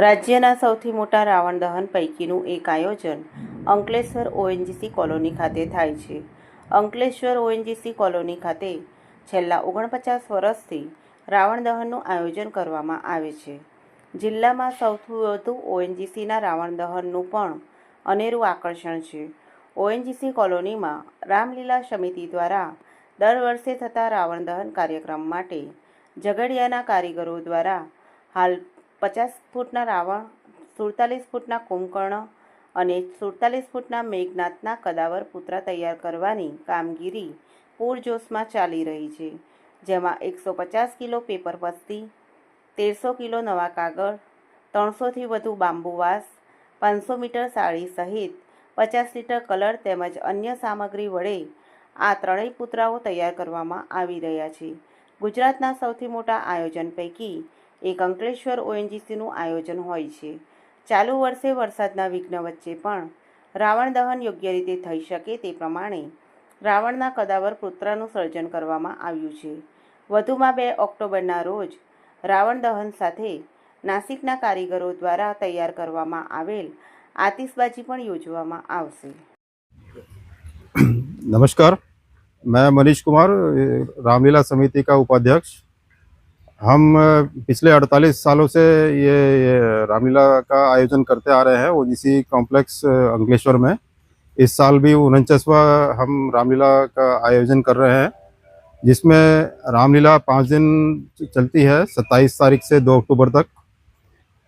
રાજ્યના સૌથી મોટા રાવણ દહન પૈકીનું એક આયોજન અંકલેશ્વર ઓએનજીસી કોલોની ખાતે થાય છે. અંકલેશ્વર ઓએનજીસી કોલોની ખાતે છેલ્લા 49 વર્ષથી રાવણ દહનનું આયોજન કરવામાં આવે છે. જિલ્લામાં સૌથી વધુ ઓએનજીસીના રાવણ દહનનું પણ અનેરું આકર્ષણ છે. ઓએનજીસી કોલોનીમાં રામલીલા સમિતિ દ્વારા દર વર્ષે થતા રાવણ દહન કાર્યક્રમ માટે ઝઘડિયાના કારીગરો દ્વારા હાલ 50 ફૂટના રાવણ, 47 ફૂટના કુંભકર્ણ અને 47 ફૂટના મેઘનાથના કદાવર પુતળા તૈયાર કરવાની કામગીરી પૂરજોશમાં ચાલી રહી છે. જેમાં 150 કિલો પેપર પસ્તી, 1300 કિલો નવા કાગળ, 300થી વધુ બાંબુ વાંસ, 500 મીટર સાડી સહિત 50 લીટર કલર તેમજ અન્ય સામગ્રી વડે આ ત્રણેય પુતળાઓ તૈયાર કરવામાં આવી રહ્યા છે. ગુજરાતના સૌથી મોટા આયોજન પૈકી એક અંકલેશ્વર ઓએનજીસીનું આયોજન હોય છે. ચાલુ વર્ષે વરસાદના વિઘ્ન વચ્ચે પણ રાવણ દહન યોગ્ય રીતે થઈ શકે તે પ્રમાણે રાવણના કદાવર પુતળાનું સર્જન કરવામાં આવ્યું છે. વધુમાં 2 ઓક્ટોબરના રોજ રાવણ દહન સાથે નાસિકના કારીગરો દ્વારા તૈયાર કરવામાં આવેલ આતિશબાજી પણ યોજવામાં આવશે. नमस्कार, मैं मनीष कुमार, रामलीला समिति का उपाध्यक्ष। हम पिछले 48 सालों से ये रामलीला का आयोजन करते आ रहे हैं ओजीसी कॉम्प्लेक्स अंकलेश्वर में। इस साल भी 49वां हम रामलीला का आयोजन कर रहे हैं, जिसमें रामलीला 5 दिन चलती है, 27 तारीख से 2 अक्टूबर तक।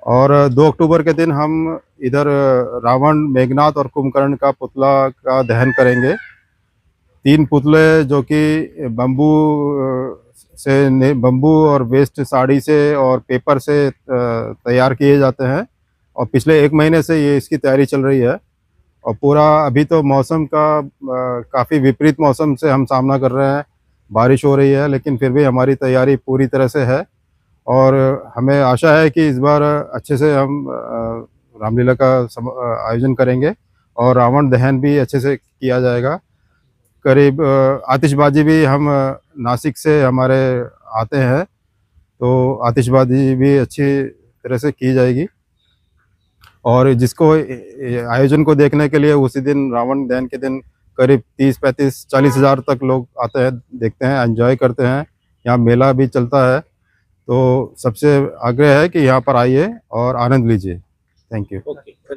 और 2 अक्टूबर के दिन हम इधर रावण, मेघनाथ और कुंभकर्ण का पुतला का दहन करेंगे। 3 पुतले जो कि बम्बू और वेस्ट साड़ी से और पेपर से तैयार किए जाते हैं और पिछले 1 महीने से ये इसकी तैयारी चल रही है। और पूरा अभी तो मौसम का काफ़ी विपरीत मौसम से हम सामना कर रहे हैं, बारिश हो रही है, लेकिन फिर भी हमारी तैयारी पूरी तरह से है और हमें आशा है कि इस बार अच्छे से हम रामलीला का आयोजन करेंगे और रावण दहन भी अच्छे से किया जाएगा। करीब आतिशबाजी भी हम नासिक से हमारे आते हैं, तो आतिशबाजी भी अच्छी तरह से की जाएगी। और जिसको आयोजन को देखने के लिए उसी दिन रावण दहन के दिन करीब 30, 35, 40 हज़ार तक लोग आते हैं, देखते हैं, एंजॉय करते हैं। यहाँ मेला भी चलता है, तो सबसे आग्रह है कि यहाँ पर आइए और आनंद लीजिए। Thank you.